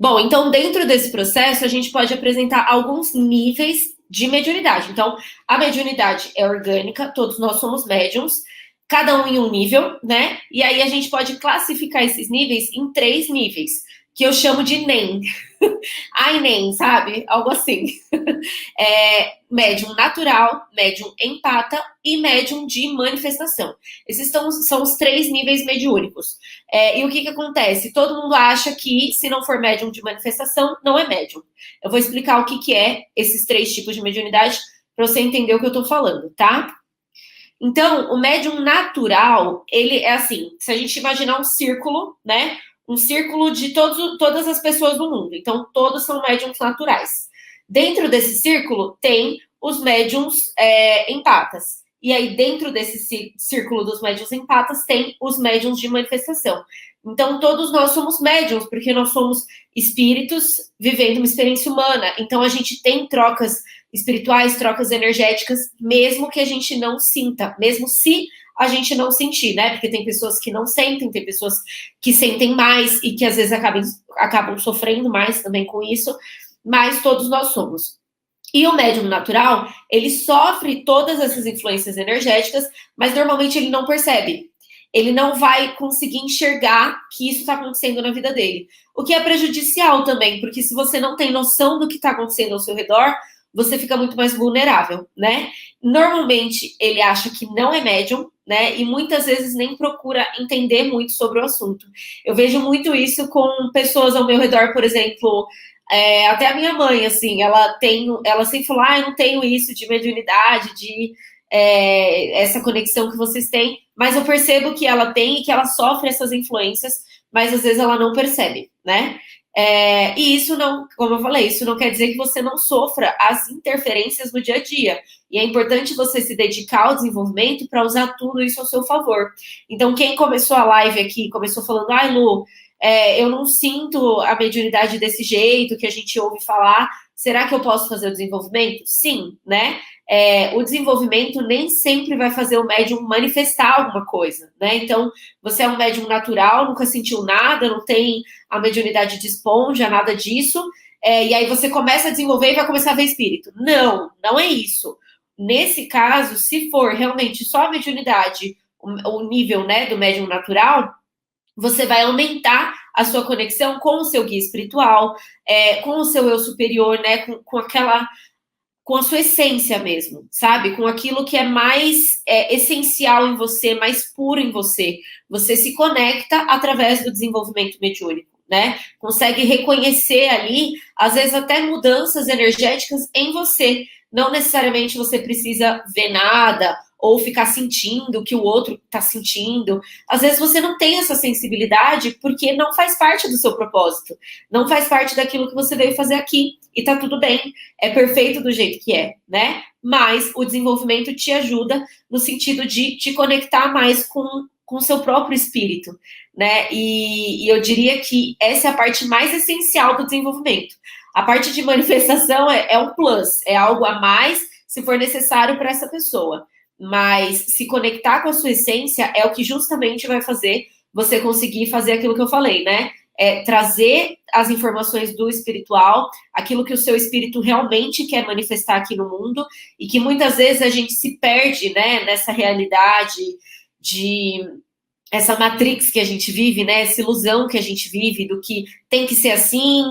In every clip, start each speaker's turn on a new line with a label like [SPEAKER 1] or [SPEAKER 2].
[SPEAKER 1] Bom, então dentro desse processo a gente pode apresentar alguns níveis de mediunidade. Então, a mediunidade é orgânica, todos nós somos médiums, cada um em um nível, né? E aí a gente pode classificar esses níveis em 3 níveis, que eu chamo de NEM. Ai, NEM, sabe? Algo assim. Médium natural, médium empata e médium de manifestação. Esses são os 3 níveis mediúnicos. E o que acontece? Todo mundo acha que se não for médium de manifestação, não é médium. Eu vou explicar o que é esses 3 tipos de mediunidade para você entender o que eu estou falando, tá? Então, o médium natural, ele é assim, se a gente imaginar um círculo, né? Um círculo de todas as pessoas do mundo. Então, todos são médiums naturais. Dentro desse círculo tem os médiums empatas. E aí, dentro desse círculo dos médiums empatas, tem os médiums de manifestação. Então, todos nós somos médiums, porque nós somos espíritos vivendo uma experiência humana. Então, a gente tem trocas espirituais, trocas energéticas, mesmo que a gente não sinta, mesmo se a gente não sentir, né? Porque tem pessoas que não sentem, tem pessoas que sentem mais e que às vezes acabam sofrendo mais também com isso, mas todos nós somos. E o médium natural, ele sofre todas essas influências energéticas, mas normalmente ele não percebe. Ele não vai conseguir enxergar que isso está acontecendo na vida dele. O que é prejudicial também, porque se você não tem noção do que está acontecendo ao seu redor, você fica muito mais vulnerável, né? Normalmente ele acha que não é médium, né? E muitas vezes nem procura entender muito sobre o assunto. Eu vejo muito isso com pessoas ao meu redor, por exemplo, até a minha mãe, assim, ela sempre falou, eu não tenho isso de mediunidade, de essa conexão que vocês têm, mas eu percebo que ela tem e que ela sofre essas influências, mas às vezes ela não percebe, né? E isso não, como eu falei, isso não quer dizer que você não sofra as interferências no dia a dia. E é importante você se dedicar ao desenvolvimento para usar tudo isso ao seu favor. Então, quem começou a live aqui, começou falando, Lu, eu não sinto a mediunidade desse jeito que a gente ouve falar, será que eu posso fazer o desenvolvimento? Sim, né? O desenvolvimento nem sempre vai fazer o médium manifestar alguma coisa, né? Então, você é um médium natural, nunca sentiu nada, não tem a mediunidade de esponja, nada disso, e aí você começa a desenvolver e vai começar a ver espírito. Não, não é isso. Nesse caso, se for realmente só a mediunidade, o nível, né, do médium natural, você vai aumentar a sua conexão com o seu guia espiritual, com o seu eu superior, né, com a sua essência mesmo, sabe? Com aquilo que é mais essencial em você, mais puro em você. Você se conecta através do desenvolvimento mediúnico, né? Consegue reconhecer ali, às vezes até mudanças energéticas em você. Não necessariamente você precisa ver nada ou ficar sentindo o que o outro está sentindo. Às vezes você não tem essa sensibilidade porque não faz parte do seu propósito, não faz parte daquilo que você veio fazer aqui. E tá tudo bem, é perfeito do jeito que é, né? Mas o desenvolvimento te ajuda no sentido de te conectar mais com o seu próprio espírito, né? E eu diria que essa é a parte mais essencial do desenvolvimento. A parte de manifestação é um plus, é algo a mais se for necessário para essa pessoa. Mas se conectar com a sua essência é o que justamente vai fazer você conseguir fazer aquilo que eu falei, né? Trazer as informações do espiritual, aquilo que o seu espírito realmente quer manifestar aqui no mundo, e que muitas vezes a gente se perde, né, nessa realidade de essa matrix que a gente vive, né, essa ilusão que a gente vive do que tem que ser assim,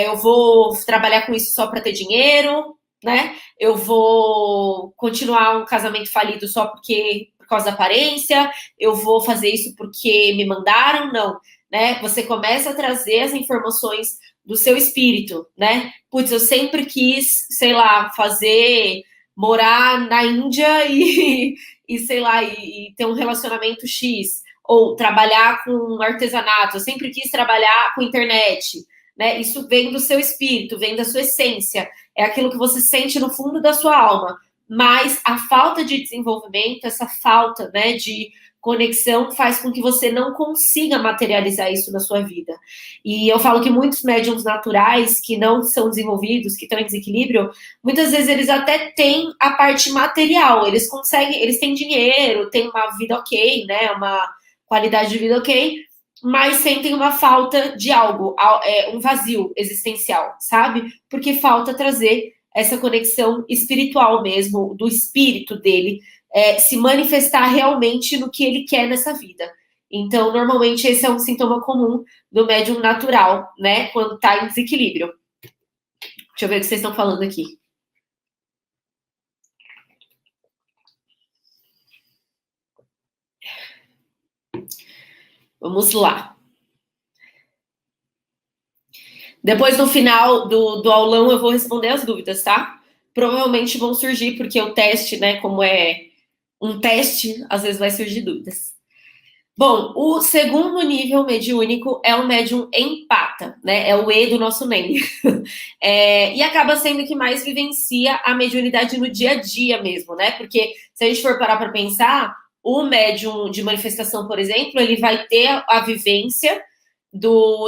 [SPEAKER 1] eu vou trabalhar com isso só para ter dinheiro, né, eu vou continuar um casamento falido só por causa da aparência, eu vou fazer isso porque me mandaram, não, né, você começa a trazer as informações do seu espírito, né, putz, eu sempre quis, sei lá, morar na Índia e sei lá, e ter um relacionamento X, ou trabalhar com artesanato, eu sempre quis trabalhar com internet, né? Isso vem do seu espírito, vem da sua essência, é aquilo que você sente no fundo da sua alma, mas a falta de desenvolvimento, essa falta, né, de conexão faz com que você não consiga materializar isso na sua vida. E eu falo que muitos médiums naturais que não são desenvolvidos, que estão em desequilíbrio, muitas vezes eles até têm a parte material, eles conseguem, eles têm dinheiro, têm uma vida ok, né, uma qualidade de vida ok, mas sentem uma falta de algo, um vazio existencial, sabe? Porque falta trazer essa conexão espiritual mesmo, do espírito dele, se manifestar realmente no que ele quer nessa vida. Então, normalmente, esse é um sintoma comum do médium natural, né? Quando está em desequilíbrio. Deixa eu ver o que vocês estão falando aqui. Vamos lá. Depois, no final do aulão, eu vou responder as dúvidas, tá? Provavelmente vão surgir, porque o teste, né, como é um teste, às vezes vai surgir dúvidas. Bom, o segundo nível mediúnico é o médium empata, né? É o E do nosso nome. E acaba sendo que mais vivencia a mediunidade no dia a dia mesmo, né? Porque se a gente for parar para pensar, o médium de manifestação, por exemplo, ele vai ter a vivência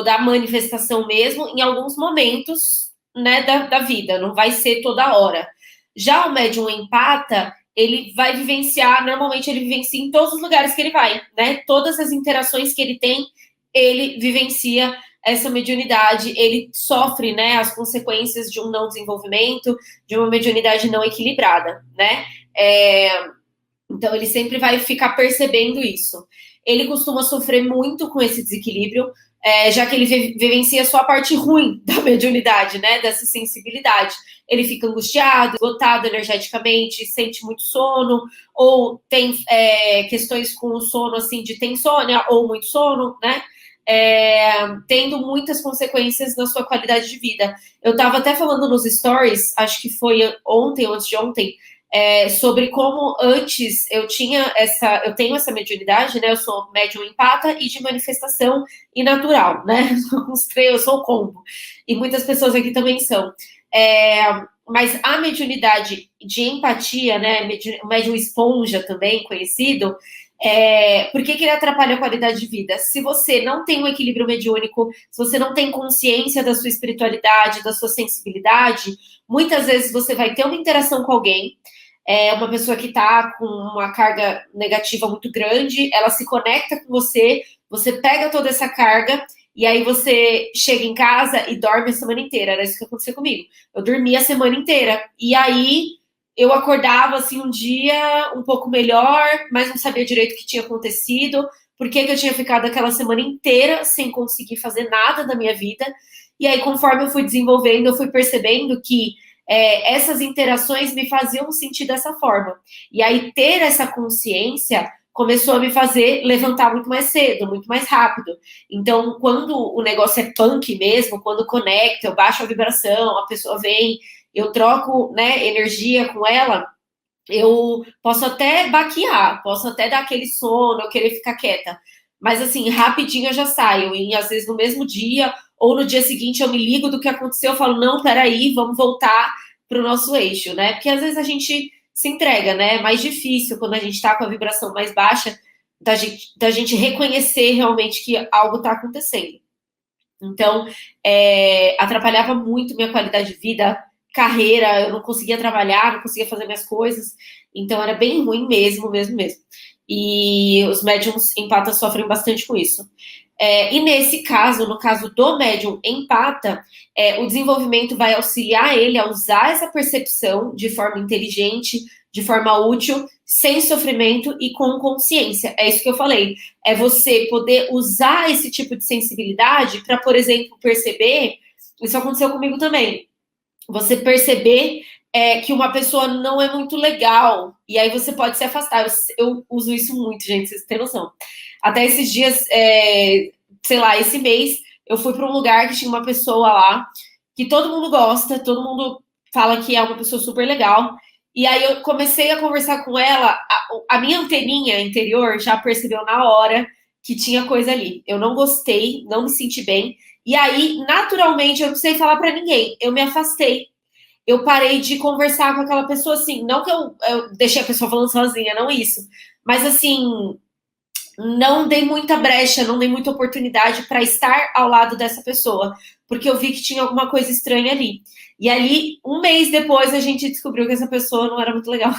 [SPEAKER 1] da manifestação mesmo em alguns momentos, né, da vida, não vai ser toda hora. Já o médium empata, ele vai vivenciar, normalmente ele vivencia em todos os lugares que ele vai, né? Todas as interações que ele tem, ele vivencia essa mediunidade, ele sofre, né, as consequências de um não desenvolvimento, de uma mediunidade não equilibrada, né? Então ele sempre vai ficar percebendo isso. Ele costuma sofrer muito com esse desequilíbrio, já que ele vivencia só a parte ruim da mediunidade, né? Dessa sensibilidade. Ele fica angustiado, esgotado energeticamente, sente muito sono, ou tem questões com o sono, assim, de ter insônia, ou muito sono, né? Tendo muitas consequências na sua qualidade de vida. Eu estava até falando nos stories, acho que foi ontem ou antes de ontem, sobre como antes eu tenho essa mediunidade, né? Eu sou médium empata e de manifestação e natural, né? Eu sou o combo. E muitas pessoas aqui também são. Mas a mediunidade de empatia, né? O médium esponja também, conhecido, por que ele atrapalha a qualidade de vida? Se você não tem um equilíbrio mediúnico, se você não tem consciência da sua espiritualidade, da sua sensibilidade, muitas vezes você vai ter uma interação com alguém, uma pessoa que está com uma carga negativa muito grande, ela se conecta com você, você pega toda essa carga e aí você chega em casa e dorme a semana inteira. Era isso que aconteceu comigo. Eu dormia a semana inteira. E aí eu acordava assim um dia um pouco melhor, mas não sabia direito o que tinha acontecido, por que eu tinha ficado aquela semana inteira sem conseguir fazer nada da minha vida. E aí, conforme eu fui desenvolvendo, eu fui percebendo que essas interações me faziam sentir dessa forma. E aí, ter essa consciência começou a me fazer levantar muito mais cedo, muito mais rápido. Então, quando o negócio é punk mesmo, quando conecta, eu baixo a vibração, a pessoa vem, eu troco, né, energia com ela, eu posso até baquear, posso até dar aquele sono, eu querer ficar quieta. Mas assim, rapidinho eu já saio. E às vezes no mesmo dia ou no dia seguinte eu me ligo do que aconteceu, eu falo, não, peraí, vamos voltar para o nosso eixo, né? Porque às vezes a gente se entrega, né? É mais difícil quando a gente está com a vibração mais baixa da gente reconhecer realmente que algo está acontecendo. Então, atrapalhava muito minha qualidade de vida, carreira, eu não conseguia trabalhar, não conseguia fazer minhas coisas, então era bem ruim mesmo, mesmo, mesmo. E os médiums empata sofrem bastante com isso. E nesse caso, no caso do médium empata, o desenvolvimento vai auxiliar ele a usar essa percepção de forma inteligente, de forma útil, sem sofrimento e com consciência. É isso que eu falei. É você poder usar esse tipo de sensibilidade para, por exemplo, perceber. Isso aconteceu comigo também. Você perceber que uma pessoa não é muito legal, e aí você pode se afastar. Eu uso isso muito, gente, vocês têm noção. Até esses dias, sei lá, esse mês, eu fui para um lugar que tinha uma pessoa lá, que todo mundo gosta, todo mundo fala que é uma pessoa super legal, e aí eu comecei a conversar com ela, a minha anteninha interior já percebeu na hora que tinha coisa ali. Eu não gostei, não me senti bem, e aí, naturalmente, eu não precisei falar para ninguém, eu me afastei. Eu parei de conversar com aquela pessoa, assim, não que eu deixei a pessoa falando sozinha, não isso, mas assim, não dei muita brecha, não dei muita oportunidade para estar ao lado dessa pessoa, porque eu vi que tinha alguma coisa estranha ali. E ali, um mês depois, a gente descobriu que essa pessoa não era muito legal.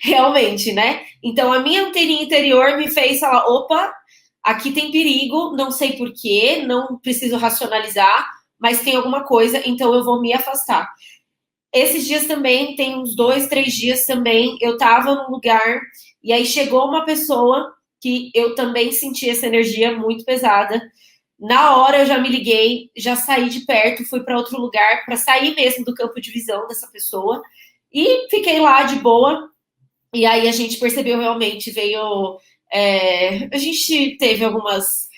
[SPEAKER 1] Realmente, né? Então, a minha anteninha interior me fez falar, opa, aqui tem perigo, não sei porquê, não preciso racionalizar, mas tem alguma coisa, então eu vou me afastar. Esses dias também, tem uns 2, 3 dias também, eu tava num lugar e aí chegou uma pessoa que eu também senti essa energia muito pesada. Na hora eu já me liguei, já saí de perto, fui para outro lugar, para sair mesmo do campo de visão dessa pessoa e fiquei lá de boa. E aí a gente percebeu realmente, veio. A gente teve algumas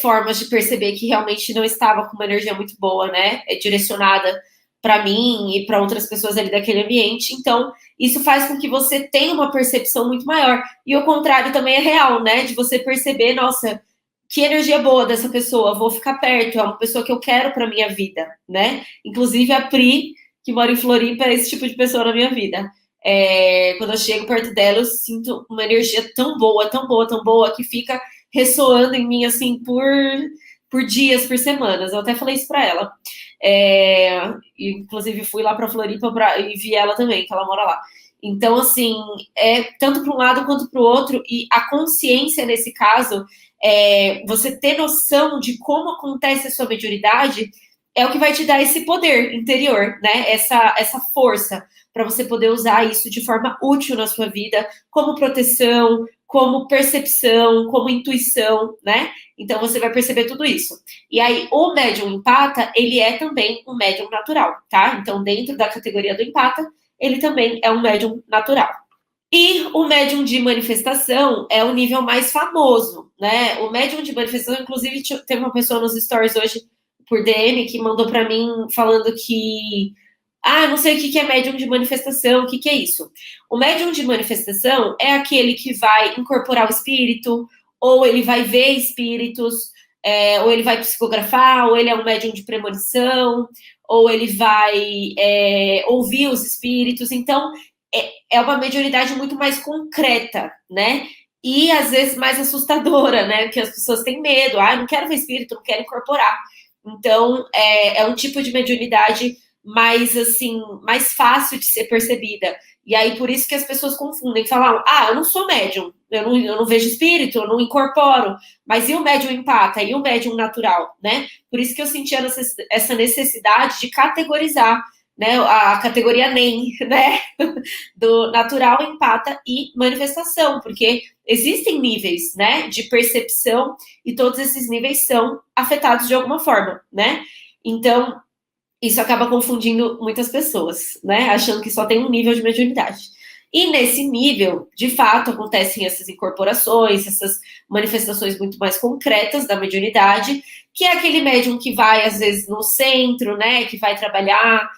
[SPEAKER 1] formas de perceber que realmente não estava com uma energia muito boa, né? Direcionada para mim e para outras pessoas ali daquele ambiente. Então, isso faz com que você tenha uma percepção muito maior. E o contrário também é real, né? De você perceber, nossa, que energia boa dessa pessoa, vou ficar perto, é uma pessoa que eu quero para minha vida, né? Inclusive a Pri, que mora em Floripa, é esse tipo de pessoa na minha vida. Quando eu chego perto dela, eu sinto uma energia tão boa, tão boa, tão boa, que fica ressoando em mim, assim, por dias, por semanas. Eu até falei isso pra ela. Inclusive, fui lá pra Floripa e vi ela também, que ela mora lá. Então, assim, tanto para um lado quanto para o outro, e a consciência, nesse caso, você ter noção de como acontece a sua mediunidade, é o que vai te dar esse poder interior, né? Essa força para você poder usar isso de forma útil na sua vida, como proteção, como percepção, como intuição, né? Então você vai perceber tudo isso. E aí, o médium empata, ele é também um médium natural, tá? Então, dentro da categoria do empata, ele também é um médium natural. E o médium de manifestação é o nível mais famoso, né? O médium de manifestação, inclusive, teve uma pessoa nos stories hoje por DM que mandou para mim falando que não sei o que é médium de manifestação, o que é isso? O médium de manifestação é aquele que vai incorporar o espírito, ou ele vai ver espíritos, ou ele vai psicografar, ou ele é um médium de premonição, ou ele vai ouvir os espíritos. Então, é uma mediunidade muito mais concreta, né? E às vezes mais assustadora, né? Porque as pessoas têm medo, não quero ver espírito, não quero incorporar. Então, é um tipo de mediunidade mais, assim, mais fácil de ser percebida. E aí, por isso que as pessoas confundem, falam, eu não sou médium, eu não vejo espírito, eu não incorporo, mas e o médium empata? E o médium natural, né? Por isso que eu sentia essa necessidade de categorizar, né, a categoria NEM, né, do natural, empata e manifestação, porque existem níveis, né, de percepção e todos esses níveis são afetados de alguma forma, né? Então, isso acaba confundindo muitas pessoas, né? Achando que só tem um nível de mediunidade. E nesse nível, de fato, acontecem essas incorporações, essas manifestações muito mais concretas da mediunidade, que é aquele médium que vai, às vezes, no centro, né? Que vai trabalhar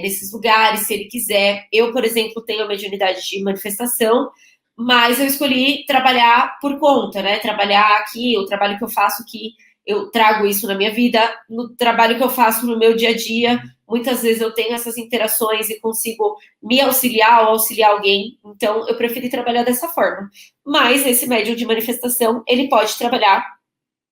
[SPEAKER 1] nesses lugares, se ele quiser. Eu, por exemplo, tenho a mediunidade de manifestação, mas eu escolhi trabalhar por conta, né? Trabalhar aqui, o trabalho que eu faço aqui, eu trago isso na minha vida, no trabalho que eu faço no meu dia a dia, muitas vezes eu tenho essas interações e consigo me auxiliar ou auxiliar alguém, então eu preferi trabalhar dessa forma. Mas esse médium de manifestação, ele pode trabalhar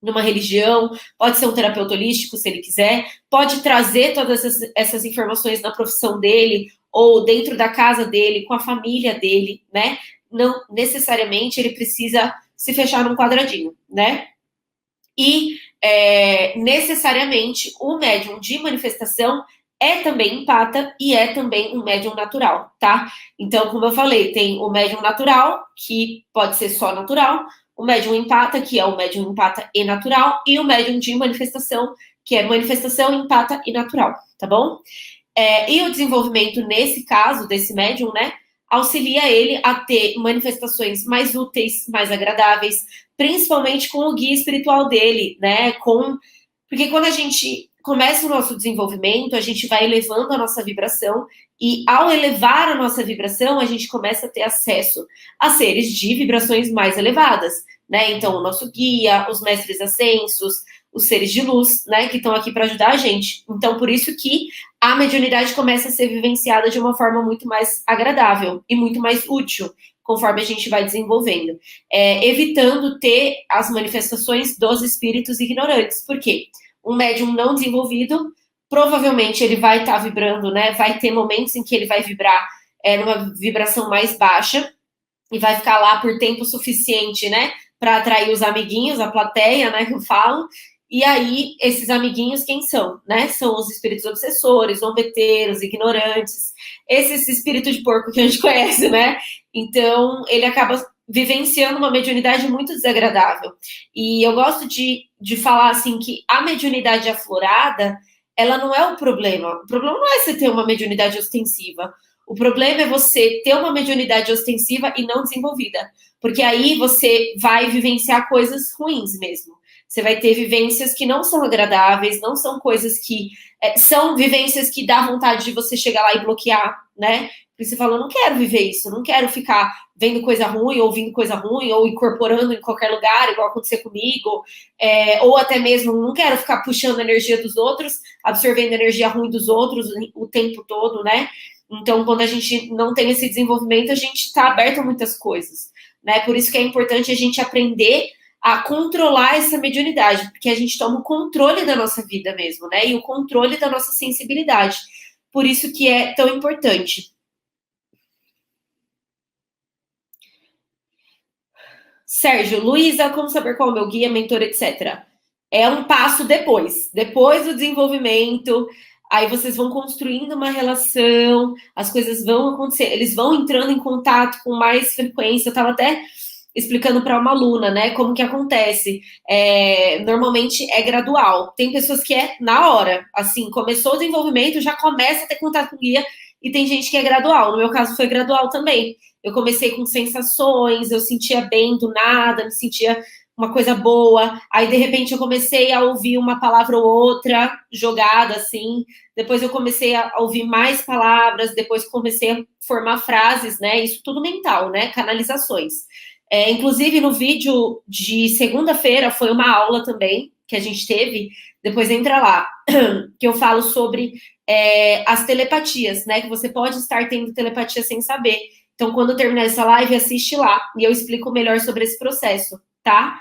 [SPEAKER 1] numa religião, pode ser um terapeuta holístico, se ele quiser, pode trazer todas essas informações na profissão dele, ou dentro da casa dele, com a família dele, né? Não necessariamente ele precisa se fechar num quadradinho, né? E necessariamente o médium de manifestação é também empata e é também um médium natural, tá? Então, como eu falei, tem o médium natural, que pode ser só natural, o médium empata, que é o médium empata e natural, e o médium de manifestação, que é manifestação, empata e natural, tá bom? E o desenvolvimento, nesse caso, desse médium, né, auxilia ele a ter manifestações mais úteis, mais agradáveis, principalmente com o guia espiritual dele, né, porque quando a gente começa o nosso desenvolvimento, a gente vai elevando a nossa vibração, e ao elevar a nossa vibração, a gente começa a ter acesso a seres de vibrações mais elevadas, né, então o nosso guia, os mestres ascensos, os seres de luz, né, que estão aqui para ajudar a gente. Então, por isso que a mediunidade começa a ser vivenciada de uma forma muito mais agradável e muito mais útil, conforme a gente vai desenvolvendo. Evitando ter as manifestações dos espíritos ignorantes. Por quê? Um médium não desenvolvido, provavelmente ele vai estar vibrando, né? Vai ter momentos em que ele vai vibrar numa vibração mais baixa, e vai ficar lá por tempo suficiente, né, para atrair os amiguinhos, a plateia, né, que eu falo. E aí, esses amiguinhos, quem são? Né? São os espíritos obsessores, zombeteiros, ignorantes, esses espíritos de porco que a gente conhece, né? Então, ele acaba vivenciando uma mediunidade muito desagradável. E eu gosto de falar, assim, que a mediunidade aflorada, ela não é o problema. O problema não é você ter uma mediunidade ostensiva. O problema é você ter uma mediunidade ostensiva e não desenvolvida. Porque aí você vai vivenciar coisas ruins mesmo. Você vai ter vivências que não são agradáveis, não são coisas que... são vivências que dá vontade de você chegar lá e bloquear, né? Porque você fala, eu não quero viver isso, não quero ficar vendo coisa ruim, ouvindo coisa ruim, ou incorporando em qualquer lugar, igual aconteceu comigo, ou até mesmo, não quero ficar puxando a energia dos outros, absorvendo a energia ruim dos outros o tempo todo, né? Então, quando a gente não tem esse desenvolvimento, a gente está aberto a muitas coisas, né? Por isso que é importante a gente aprender a controlar essa mediunidade, porque a gente toma o controle da nossa vida mesmo, né? E o controle da nossa sensibilidade. Por isso que é tão importante. Sérgio, Luísa, como saber qual é o meu guia, mentor, etc. É um passo depois. Depois do desenvolvimento, aí vocês vão construindo uma relação, as coisas vão acontecer, eles vão entrando em contato com mais frequência. Eu estava até explicando para uma aluna, né, como que acontece. Normalmente é gradual. Tem pessoas que é na hora, assim, começou o desenvolvimento, já começa a ter contato com o guia, e tem gente que é gradual. No meu caso foi gradual também. Eu comecei com sensações, eu sentia bem do nada, me sentia uma coisa boa, aí de repente eu comecei a ouvir uma palavra ou outra jogada assim, depois eu comecei a ouvir mais palavras, depois comecei a formar frases, né, isso tudo mental, né, canalizações. Inclusive no vídeo de segunda-feira foi uma aula também, que a gente teve, depois entra lá, que eu falo sobre as telepatias, né, que você pode estar tendo telepatia sem saber. Então, quando eu terminar essa live, assiste lá e eu explico melhor sobre esse processo, tá?